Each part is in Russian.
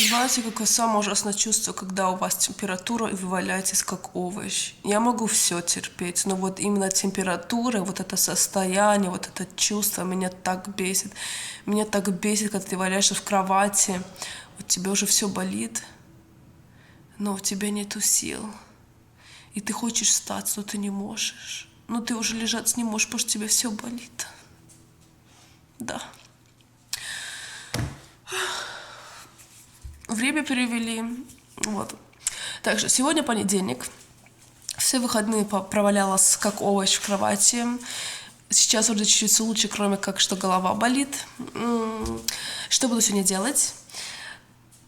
Знаете, какое самое ужасное чувство, когда у вас температура, и вы валяетесь как овощ. Я могу все терпеть, но вот именно температура, вот это состояние, вот это чувство меня так бесит. Меня так бесит, когда ты валяешься в кровати, вот тебе уже все болит, но у тебя нету сил. И ты хочешь встать, но ты не можешь. Но ты уже лежать не можешь, потому что тебе все болит. Да. Время перевели. Вот. Также сегодня понедельник. Все выходные провалялась как овощ в кровати. Сейчас уже чуть-чуть лучше, кроме как, что голова болит. Что буду сегодня делать?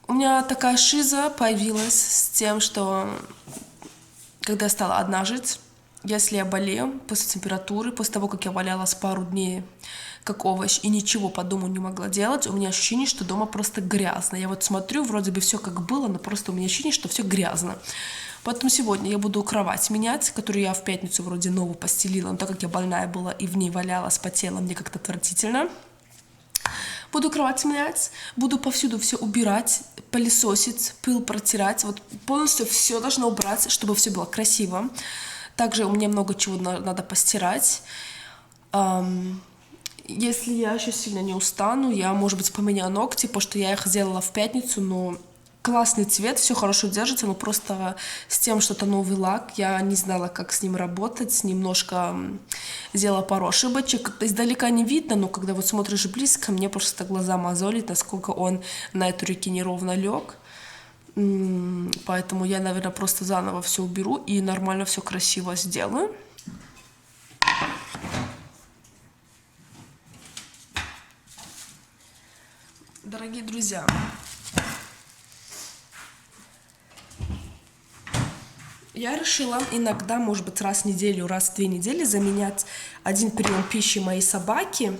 У меня такая шиза появилась с тем, что когда я стала одна жить, если я болею после температуры, после того, как я валялась пару дней как овощ и ничего по дому не могла делать, у меня ощущение, что дома просто грязно. Я вот смотрю, вроде бы все как было, но просто у меня ощущение, что все грязно. Поэтому сегодня я буду кровать менять, которую я в пятницу вроде новую постелила, но так как я больная была и в ней валялась, потела, мне как-то отвратительно. Буду кровать менять, буду повсюду все убирать, пылесосить, пыл протирать. Вот полностью все должно убрать, чтобы все было красиво. Также у меня много чего надо постирать. Если я еще сильно не устану, я, может быть, поменяю ногти, потому что я их сделала в пятницу, но классный цвет, все хорошо держится, но просто с тем, что это новый лак, я не знала, как с ним работать, немножко сделала пару ошибочек. Как-то издалека не видно, но когда вот смотришь близко, мне просто глаза мозолит, насколько он на эту руке неровно лег. Поэтому я, наверное, просто заново все уберу и нормально все красиво сделаю. Дорогие друзья, я решила иногда, может быть, раз в неделю, раз в 2 недели заменять один прием пищи моей собаки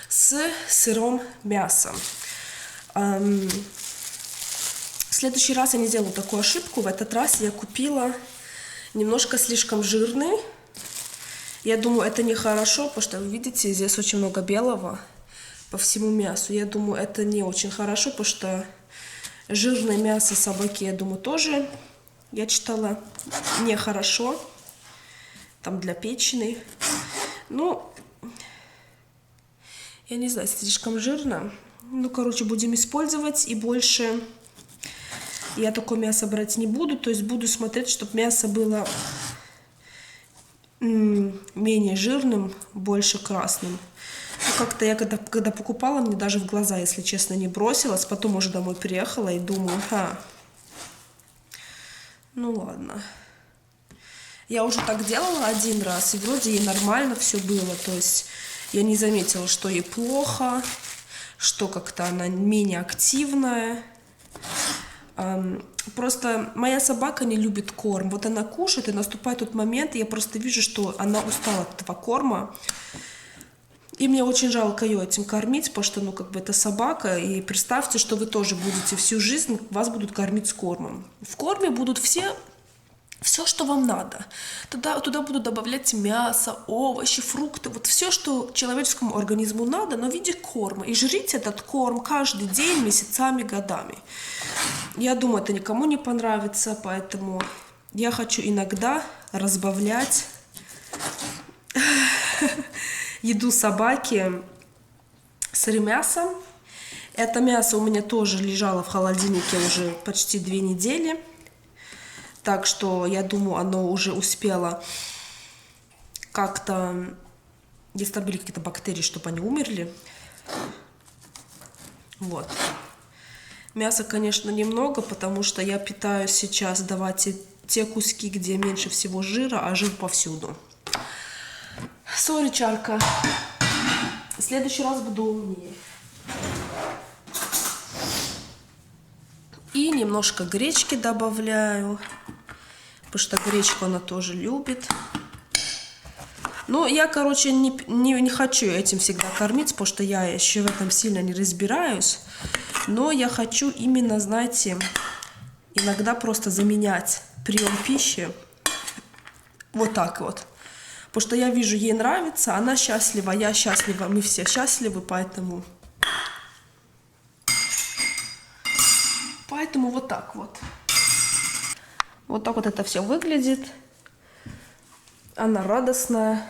с сырым мясом. В следующий раз я не сделаю такую ошибку. В этот раз я купила немножко слишком жирный. Я думаю, это нехорошо, потому что, вы видите, здесь очень много белого по всему мясу. Я думаю, это не очень хорошо, потому что жирное мясо собаки, я думаю, тоже, я читала, нехорошо. Там для печени. Ну, я не знаю, слишком жирно. Ну, короче, будем использовать. И больше я такое мясо брать не буду. То есть буду смотреть, чтобы мясо было менее жирным, больше красным. Как-то я когда покупала, мне даже в глаза, если честно, не бросилась. Потом уже домой приехала и думаю, ну ладно. Я уже так делала один раз, и вроде ей нормально все было. То есть я не заметила, что ей плохо, что как-то она менее активная. Просто моя собака не любит корм. Вот она кушает, и наступает тот момент, и я просто вижу, что она устала от этого корма. И мне очень жалко ее этим кормить, потому что, ну, как бы это собака, и представьте, что вы тоже будете всю жизнь, вас будут кормить с кормом. В корме будут все, что вам надо. Туда будут добавлять мясо, овощи, фрукты, вот все, что человеческому организму надо, но в виде корма. И жрите этот корм каждый день, месяцами, годами. Я думаю, это никому не понравится, поэтому я хочу иногда разбавлять еду собаки сырым мясом. Это мясо у меня тоже лежало в холодильнике уже почти 2 недели. Так что, я думаю, оно уже успело как-то, если там были какие-то бактерии, чтобы они умерли. Вот. Мяса, конечно, немного, потому что я питаюсь сейчас давать те куски, где меньше всего жира, а жир повсюду. Сори, Чарка. В следующий раз буду умнее. И немножко гречки добавляю, потому что гречку она тоже любит. Ну, я, короче, не хочу этим всегда кормить, потому что я еще в этом сильно не разбираюсь. Но я хочу именно, знаете, иногда просто заменять прием пищи вот так вот. Потому что я вижу, ей нравится, она счастлива, я счастлива, мы все счастливы, поэтому Поэтому вот так вот. Вот так вот это все выглядит. Она радостная.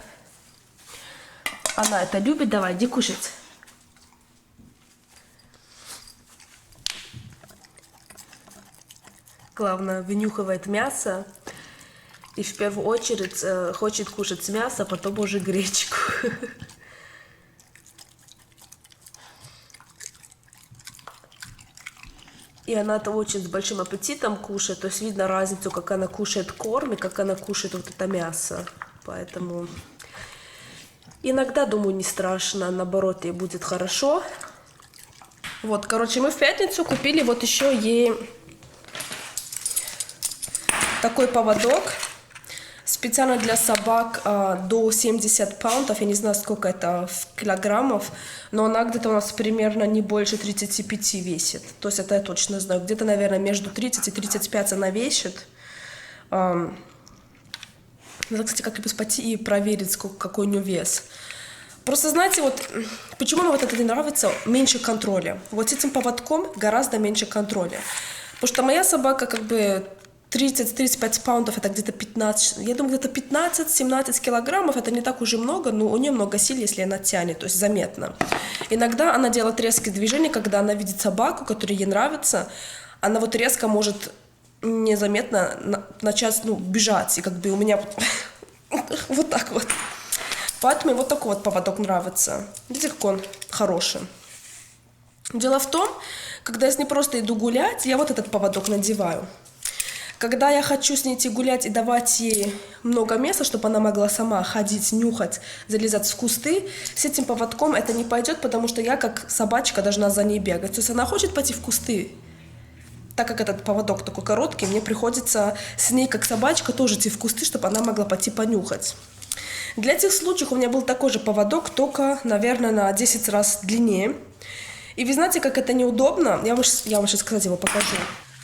Она это любит. Давай, иди кушать. Главное, вынюхивает мясо. И в первую очередь хочет кушать мясо, а потом уже гречку. И она-то очень с большим аппетитом кушает. То есть видно разницу, как она кушает корм и как она кушает вот это мясо. Поэтому иногда, думаю, не страшно. Наоборот, ей будет хорошо. Вот, короче, мы в пятницу купили вот еще ей такой поводок. Специально для собак до 70 паунтов, я не знаю, сколько это в килограммов, но она где-то у нас примерно не больше 35 весит. То есть это я точно знаю. Где-то, наверное, между 30 и 35 она весит. Надо, кстати, как-нибудь пойти и проверить, сколько, какой у нее вес. Просто, знаете, вот почему мне вот это не нравится? Меньше контроля. Вот с этим поводком гораздо меньше контроля. Потому что моя собака как бы 30-35 паундов, это где-то 15, я думаю, где-то 15-17 килограммов, это не так уже много, но у нее много сил, если она тянет, то есть заметно. Иногда она делает резкие движения, когда она видит собаку, которая ей нравится, она вот резко может незаметно начать, бежать, и как бы у меня вот так вот. Поэтому вот такой вот поводок нравится. Видите, как он хороший. Дело в том, когда я с ней просто иду гулять, я вот этот поводок надеваю. Когда я хочу с ней идти гулять и давать ей много места, чтобы она могла сама ходить, нюхать, залезать в кусты, с этим поводком это не пойдет, потому что я как собачка должна за ней бегать. То есть она хочет пойти в кусты, так как этот поводок такой короткий, мне приходится с ней как собачка тоже идти в кусты, чтобы она могла пойти понюхать. Для этих случаев у меня был такой же поводок, только, наверное, на 10 раз длиннее. И вы знаете, как это неудобно? Я вам сейчас, кстати, его покажу.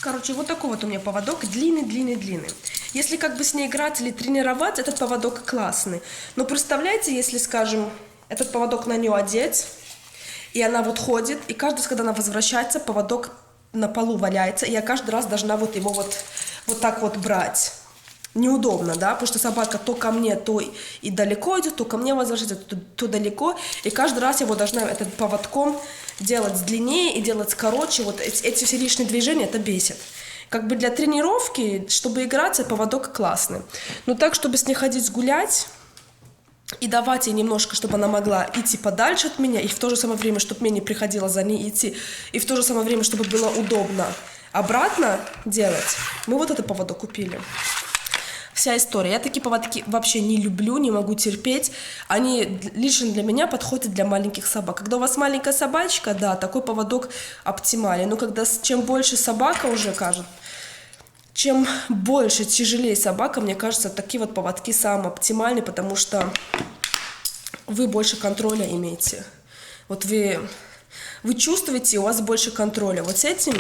Короче, вот такой вот у меня поводок, длинный. Если как бы с ней играть или тренировать, этот поводок классный. Но представляете, если, скажем, этот поводок на нее одеть, и она вот ходит, и каждый раз, когда она возвращается, поводок на полу валяется, и я каждый раз должна вот его вот так вот брать. Неудобно, да, потому что собака то ко мне, то и далеко идет, то ко мне возвращается, то далеко, и каждый раз я его должна этот поводком делать длиннее и делать короче, вот эти все лишние движения, это бесит. Как бы для тренировки, чтобы играть, поводок классный. Но так, чтобы с ней ходить гулять и давать ей немножко, чтобы она могла идти подальше от меня, и в то же самое время, чтобы мне не приходилось за ней идти, и в то же самое время, чтобы было удобно обратно делать, мы вот этот поводок купили. Вся история. Я такие поводки вообще не люблю, не могу терпеть. Они лично для меня подходят для маленьких собак. Когда у вас маленькая собачка, да, такой поводок оптимален. Но когда чем больше собака уже кажет, чем больше, тяжелее собака, мне кажется, такие вот поводки самые оптимальные, потому что вы больше контроля имеете. Вот вы чувствуете, у вас больше контроля. Вот с этим...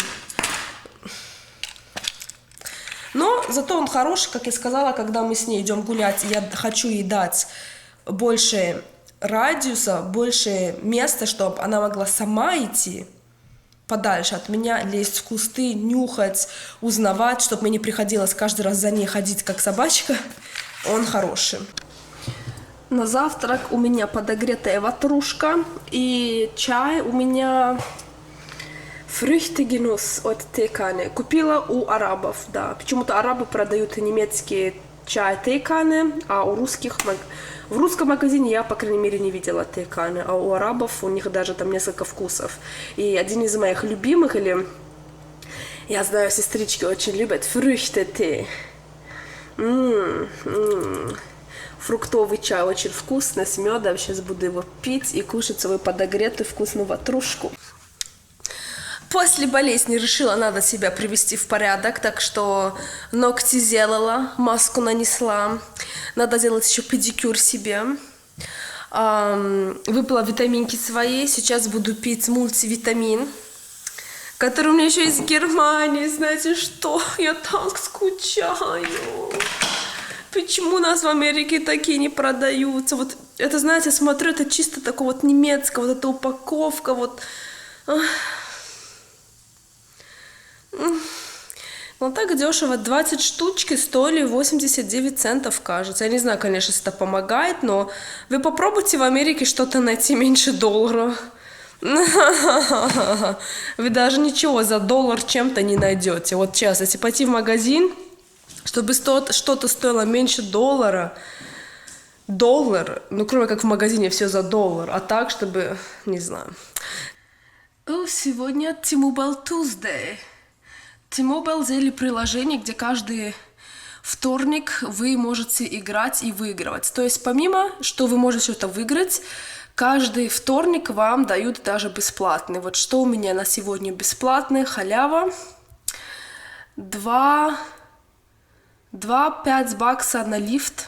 Но зато он хороший, как я сказала, когда мы с ней идем гулять, я хочу ей дать больше радиуса, больше места, чтобы она могла сама идти подальше от меня, лезть в кусты, нюхать, узнавать, чтобы мне не приходилось каждый раз за ней ходить, как собачка. Он хороший. На завтрак у меня подогретая ватрушка и чай у меня... Фрüchtegеnuss от Тейканы. Купила у арабов, да. Почему-то арабы продают немецкий чай Тейканы, а в русском магазине я, по крайней мере, не видела Тейканы, а у арабов у них даже там несколько вкусов. И один из моих любимых, или я знаю, сестрички очень любят Früchte-Tee. Фруктовый чай очень вкусный, с медом. Сейчас буду его пить и кушать свою подогретую вкусную ватрушку. После болезни решила, надо себя привести в порядок, так что ногти сделала, маску нанесла. Надо делать еще педикюр себе. Выпила витаминки свои, сейчас буду пить мультивитамин, который у меня еще из Германии. Знаете что? Я так скучаю. Почему у нас в Америке такие не продаются? Вот это, знаете, смотрю, это чисто такое вот немецкое, вот эта упаковка, вот... Ну так дешево, 20 штучки стоили 89 центов, кажется. Я не знаю, конечно, если это помогает, но вы попробуйте в Америке что-то найти меньше $1. Вы даже ничего за $1 чем-то не найдете. Вот сейчас, если пойти в магазин, чтобы что-то стоило меньше $1, ну кроме как в магазине все за $1, а так, чтобы, не знаю. Сегодня T-Mobile Tuesday. T-Mobile сделали приложение, где каждый вторник вы можете играть и выигрывать. То есть помимо, что вы можете что-то выиграть, каждый вторник вам дают даже бесплатный. Вот что у меня на сегодня бесплатный, халява. 5 бакса на лифт.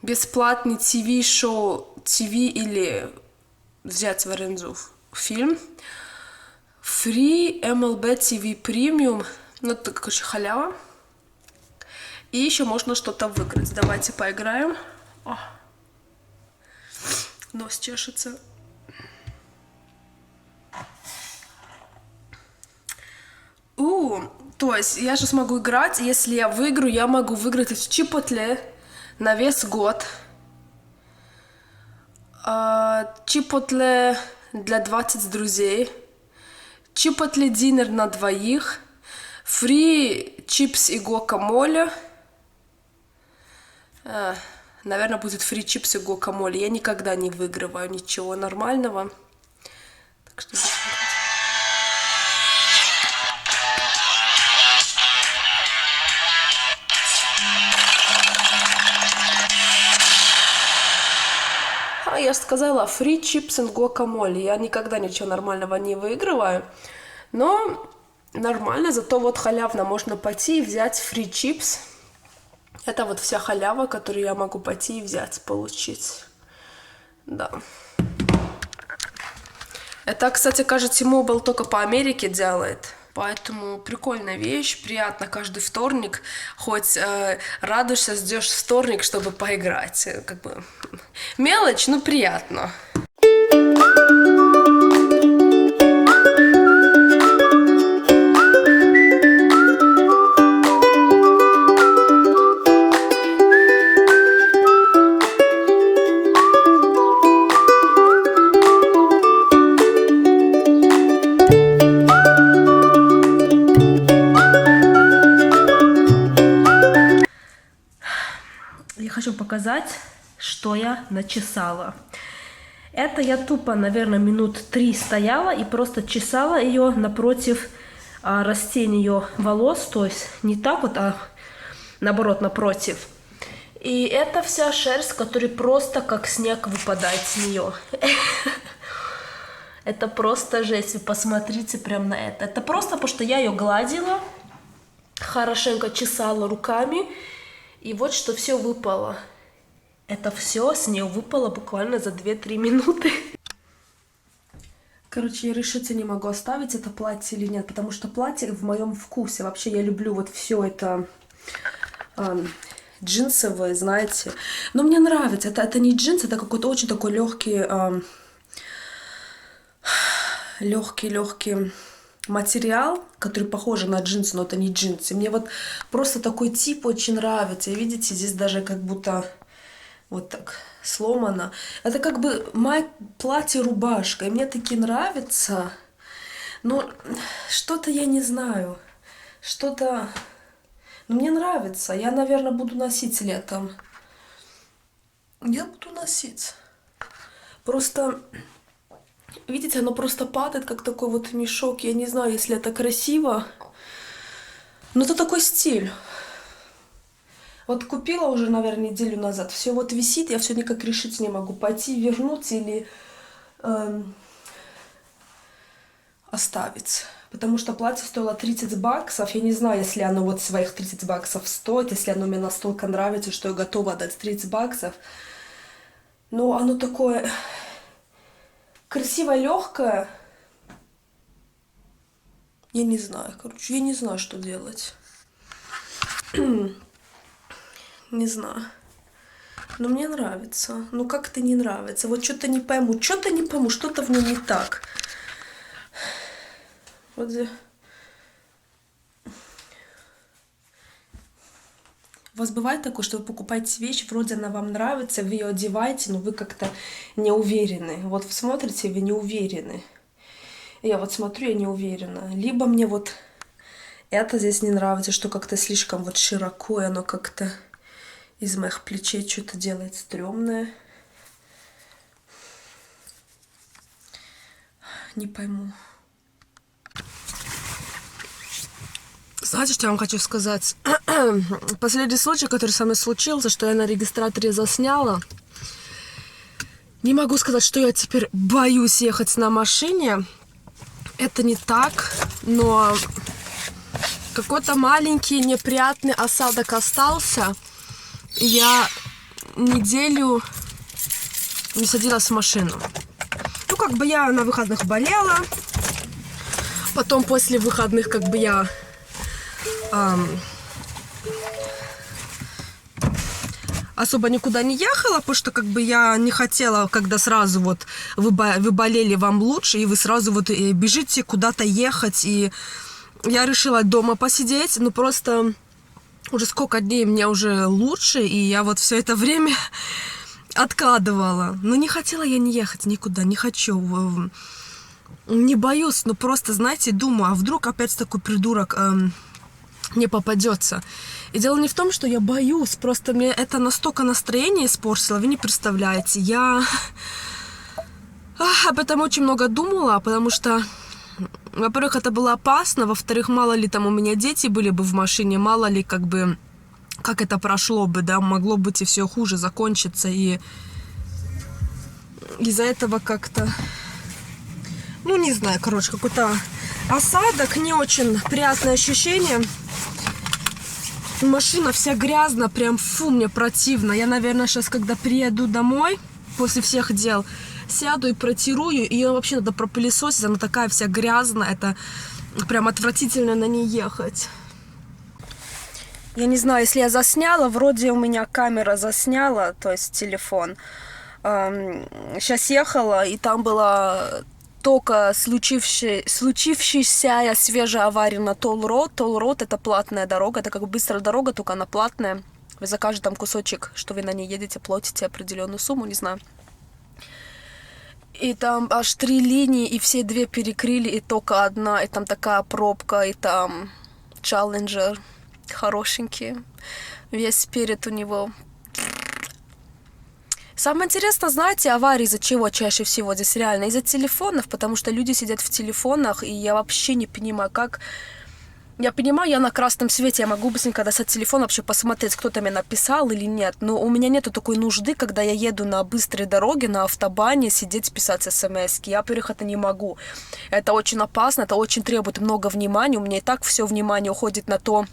Бесплатный ТВ-шоу, ТВ или взять в аренду фильм. Free MLB TV Premium. Ну, это, короче, халява. И еще можно что-то выиграть. Давайте поиграем. О. Нос чешется. То есть я сейчас могу играть. Если я выиграю, я могу выиграть в Чипотле на весь год. Чипотле для 20 друзей. Чипотле динер на 2. Фри чипс и гуакамоле. Наверное, будет фри чипс и гуакамоле. Я никогда не выигрываю ничего нормального. Так что... Я же сказала, free chips and guacamole. Я никогда ничего нормального не выигрываю. Но нормально, зато вот халявно можно пойти и взять free chips. Это вот вся халява, которую я могу пойти и взять, получить. Да. Это, кстати, кажется, T-Mobile только по Америке делает. Поэтому прикольная вещь, приятно каждый вторник, хоть радуешься, ждешь вторник, чтобы поиграть. Как бы мелочь, но приятно. Хочу показать, что я начесала. Это я тупо, наверное, минут 3 стояла и просто чесала ее напротив растения ее волос, то есть не так вот, а наоборот, напротив. И это вся шерсть, которая просто как снег выпадает с нее. Это просто жесть, вы посмотрите прям на это. Это просто потому, что я ее гладила, хорошенько чесала руками. И вот что все выпало. Это все с нее выпало буквально за 2-3 минуты. Короче, я решиться не могу, оставить это платье или нет, потому что платье в моем вкусе. Вообще я люблю вот все это джинсовое, знаете. Но мне нравится. Это не джинсы, это какой-то очень такой легкий материал, который похож на джинсы, но это не джинсы. Мне вот просто такой тип очень нравится. И видите, здесь даже как будто вот так сломано. Это как бы мое платье-рубашка. И мне таки нравится. Но что-то я не знаю. Что-то... Но мне нравится. Я, наверное, буду носить летом. Я буду носить. Просто... Видите, оно просто падает, как такой вот мешок. Я не знаю, если это красиво. Но это такой стиль. Вот купила уже, наверное, неделю назад. Все вот висит, я все никак решить не могу. Пойти вернуть или оставить. Потому что платье стоило 30 баксов. Я не знаю, если оно вот своих 30 баксов стоит. Если оно мне настолько нравится, что я готова отдать 30 баксов. Но оно такое... Красиво, легкое. Я не знаю, короче, я не знаю, что делать. Не знаю. Но мне нравится. Ну как-то не нравится. Вот что-то не пойму, что-то в нем не так. Вот У вас бывает такое, что вы покупаете вещь, вроде она вам нравится, вы ее одеваете, но вы как-то не уверены. Вот вы смотрите, вы не уверены. Я вот смотрю, я не уверена. Либо мне вот это здесь не нравится, что как-то слишком вот широко, и оно как-то из моих плечей что-то делает стрёмное. Не пойму. Знаете, что я вам хочу сказать? Последний случай, который со мной случился, что я на регистраторе засняла. Не могу сказать, что я теперь боюсь ехать на машине. Это не так, но какой-то маленький неприятный осадок остался. И я неделю не садилась в машину. Ну, как бы я на выходных болела. Потом после выходных как бы я особо никуда не ехала, потому что как бы я не хотела, когда сразу вот вы болели, вам лучше, и вы сразу вот бежите куда-то ехать. И я решила дома посидеть, но просто уже сколько дней мне уже лучше, и я вот все это время откладывала. Но не хотела я не ехать никуда, не хочу. Не боюсь, но просто, знаете, думаю, а вдруг опять такой придурок не попадется. И дело не в том, что я боюсь, просто мне это настолько настроение испортило, вы не представляете. Я об этом очень много думала, потому что, во-первых, это было опасно, во-вторых, мало ли там у меня дети были бы в машине, мало ли как бы, как это прошло бы, да, могло быть и все хуже закончиться, и из-за этого как-то, ну, не знаю, короче, какой-то осадок, не очень приятное ощущение. Машина вся грязная, прям фу, мне противно. Я, наверное, сейчас, когда приеду домой, после всех дел, сяду и протирую. Ее вообще надо пропылесосить, она такая вся грязная. Это прям отвратительно на ней ехать. Я не знаю, если я засняла, вроде у меня камера засняла, то есть телефон. Сейчас ехала, и там была только случившаяся свежая авария на Толл-Роуд. Толл-Роуд — это платная дорога, это как бы быстрая дорога, только она платная. Вы за каждый там кусочек, что вы на ней едете, платите определенную сумму, не знаю. И там аж 3 линии, и все 2 перекрыли, и только одна, и там такая пробка, и там Challenger хорошенький, весь сперед у него. Самое интересное, знаете, аварии из-за чего чаще всего здесь реально? Из-за телефонов, потому что люди сидят в телефонах, и я вообще не понимаю, как... Я понимаю, я на красном свете, я могу быстренько достать телефон, вообще посмотреть, кто-то мне написал или нет, но у меня нету такой нужды, когда я еду на быстрой дороге, на автобане, сидеть, писать смс-ки. Я, во-первых, это не могу. Это очень опасно, это очень требует много внимания, у меня и так все внимание уходит на то,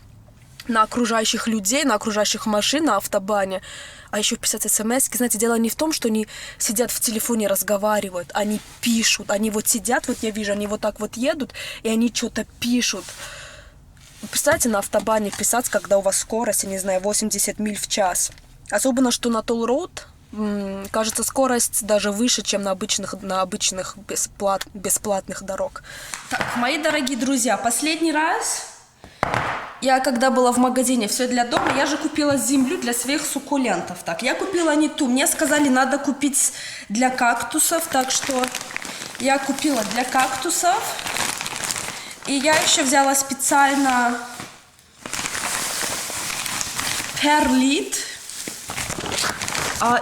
на окружающих людей, на окружающих машин, на автобане. А еще писать смс. Знаете, дело не в том, что они сидят в телефоне, разговаривают, они пишут. Они вот сидят, вот я вижу, они вот так вот едут, и они что-то пишут. Вы представляете, на автобане писать, когда у вас скорость, я не знаю, 80 миль в час. Особенно, что на Толл-Роуд, кажется, скорость даже выше, чем на обычных бесплатных дорог. Так, мои дорогие друзья, последний раз... Я когда была в магазине «Все для дома», я же купила землю для своих суккулентов. Так, я купила не ту. Мне сказали, надо купить для кактусов. Так что я купила для кактусов. И я еще взяла специально перлит.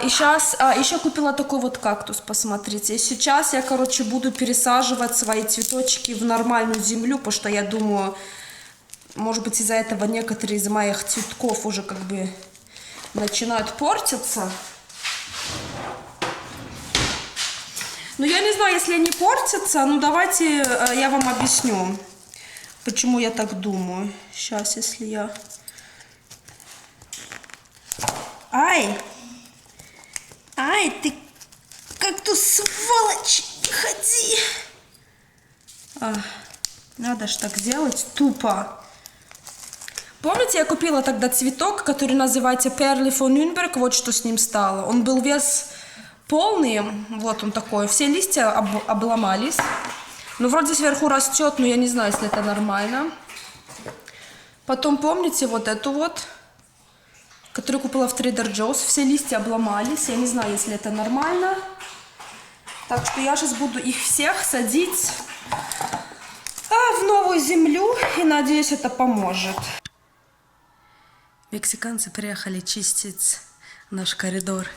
И сейчас еще купила такой вот кактус, посмотрите. И сейчас я, короче, буду пересаживать свои цветочки в нормальную землю, потому что я думаю... Может быть, из-за этого некоторые из моих цветков уже как бы начинают портиться. Но я не знаю, если они портятся, ну давайте я вам объясню, почему я так думаю. Сейчас, если я... Ай! Ай, ты как-то сволочь! Ходи! Надо ж так сделать тупо. Помните, я купила тогда цветок, который называется Perle von Nürnberg, вот что с ним стало. Он был весь полный, вот он такой, все листья обломались. Ну, вроде сверху растет, но я не знаю, если это нормально. Потом, помните, вот эту вот который купила в Trader Joe's. Все листья обломались. Я не знаю, если это нормально. Так что я сейчас буду их всех садить в новую землю. И надеюсь, это поможет. Мексиканцы приехали чистить наш коридор.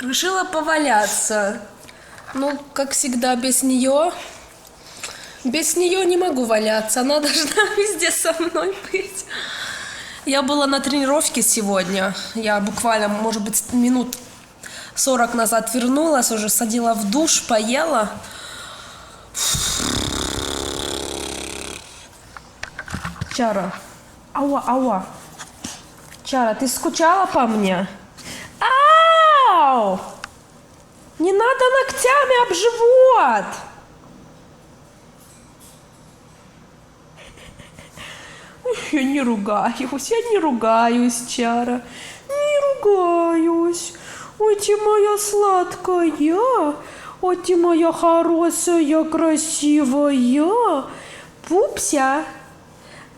Решила поваляться. Ну, как всегда, без нее. Без нее не могу валяться. Она должна везде со мной быть. Я была на тренировке сегодня. Я буквально, может быть, минут 40 назад вернулась, уже садила в душ, поела. Чара. Ауа. Чара, ты скучала по мне? Ау! Не надо ногтями об живот! Я не ругаюсь, Чара. Не ругаюсь. Ой, ты моя сладкая. Ой, ты моя хорошая, красивая. Пупся.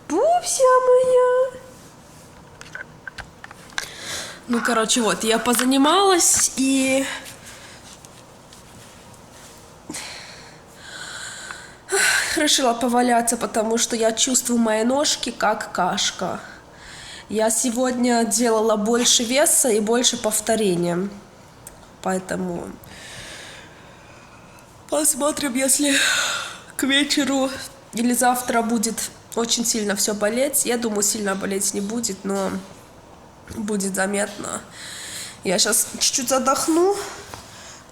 Пупся моя. Ну, короче, вот, я позанималась и... решила поваляться, потому что я чувствую мои ножки как кашка. Я сегодня делала больше веса и больше повторения. Поэтому посмотрим, если к вечеру или завтра будет очень сильно все болеть. Я думаю, сильно болеть не будет, но будет заметно. Я сейчас чуть-чуть отдохну.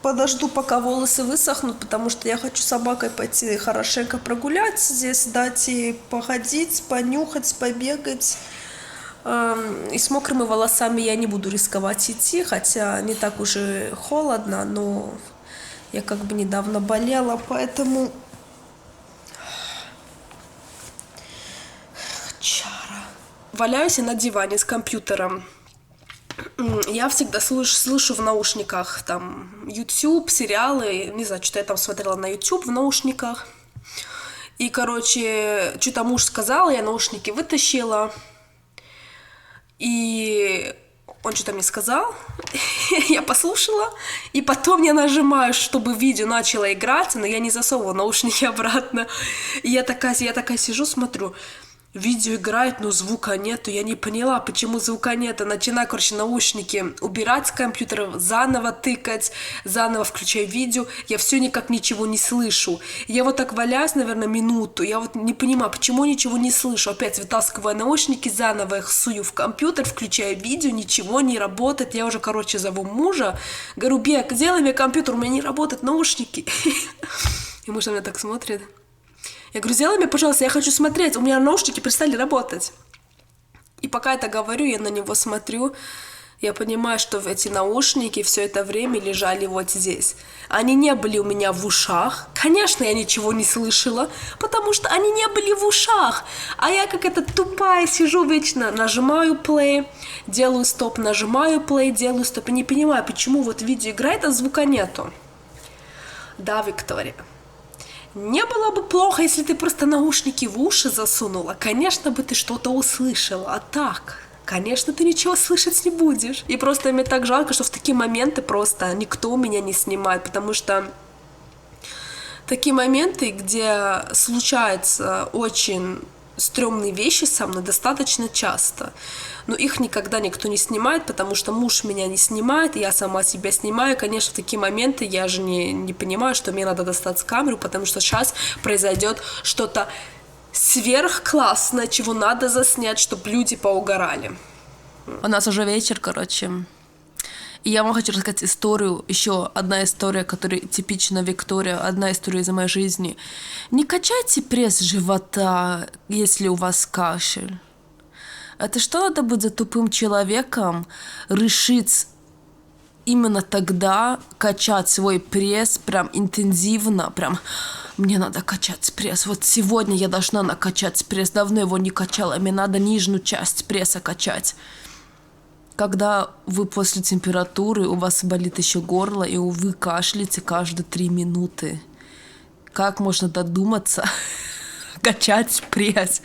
Подожду, пока волосы высохнут, потому что я хочу с собакой пойти хорошенько прогулять здесь, дать ей походить, понюхать, побегать. И с мокрыми волосами я не буду рисковать идти, хотя не так уж и холодно, но я как бы недавно болела, поэтому... Чара. Валяюсь я на диване с компьютером. Я всегда слышу в наушниках там YouTube, сериалы, не знаю, что я там смотрела на YouTube в наушниках. И, короче, что-то муж сказал, я наушники вытащила. И он что-то мне сказал, я послушала, и потом я нажимаю, чтобы видео начало играть, но я не засовывала наушники обратно. И я такая сижу, смотрю. Видео играет, но звука нету. Я не поняла, почему звука нет. Начинаю, короче, наушники убирать с компьютера, заново тыкать, заново включаю видео. Я все никак ничего не слышу. Я вот так валяюсь, наверное, минуту. Я вот не понимаю, почему ничего не слышу. Опять вытаскиваю наушники, заново их сую в компьютер, включаю видео, ничего не работает. Я уже, короче, зову мужа. Говорю, Бег, сделай мне компьютер, у меня не работают наушники. И муж на меня так смотрит. Я говорю, сделай мне, пожалуйста, я хочу смотреть, у меня наушники перестали работать. И пока я это говорю, я на него смотрю, я понимаю, что эти наушники все это время лежали вот здесь. Они не были у меня в ушах. Конечно, я ничего не слышала, потому что они не были в ушах. А я как эта тупая сижу вечно, нажимаю play, делаю стоп, нажимаю play, делаю стоп. И не понимаю, почему вот видео играет, а звука нету. Да, Виктория. Не было бы плохо, если ты просто наушники в уши засунула. Конечно бы ты что-то услышала, а так, конечно, ты ничего слышать не будешь. И просто мне так жалко, что в такие моменты просто никто меня не снимает, потому что такие моменты, где случаются очень стрёмные вещи со мной, достаточно часто. Но их никогда никто не снимает, потому что муж меня не снимает, я сама себя снимаю. Конечно, в такие моменты я же не понимаю, что мне надо достать камеру, потому что сейчас произойдет что-то сверхклассное, чего надо заснять, чтобы люди поугорали. У нас уже вечер, короче. И я вам хочу рассказать историю, еще одна история, которая типична Виктория, одна история из моей жизни. Не качайте пресс живота, если у вас кашель. Это что надо быть за тупым человеком решить именно тогда качать свой пресс прям интенсивно, прям мне надо качать пресс. Вот сегодня я должна накачать пресс, давно его не качала, мне надо нижнюю часть пресса качать. Когда вы после температуры, у вас болит еще горло, и вы кашляете каждые 3 минуты. Как можно додуматься качать пресс?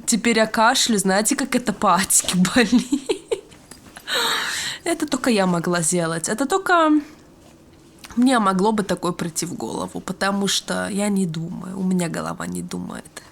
Теперь я кашлю, знаете, как это по-адски болит? Это только я могла сделать. Это только мне могло бы такое прийти в голову, потому что я не думаю, у меня голова не думает.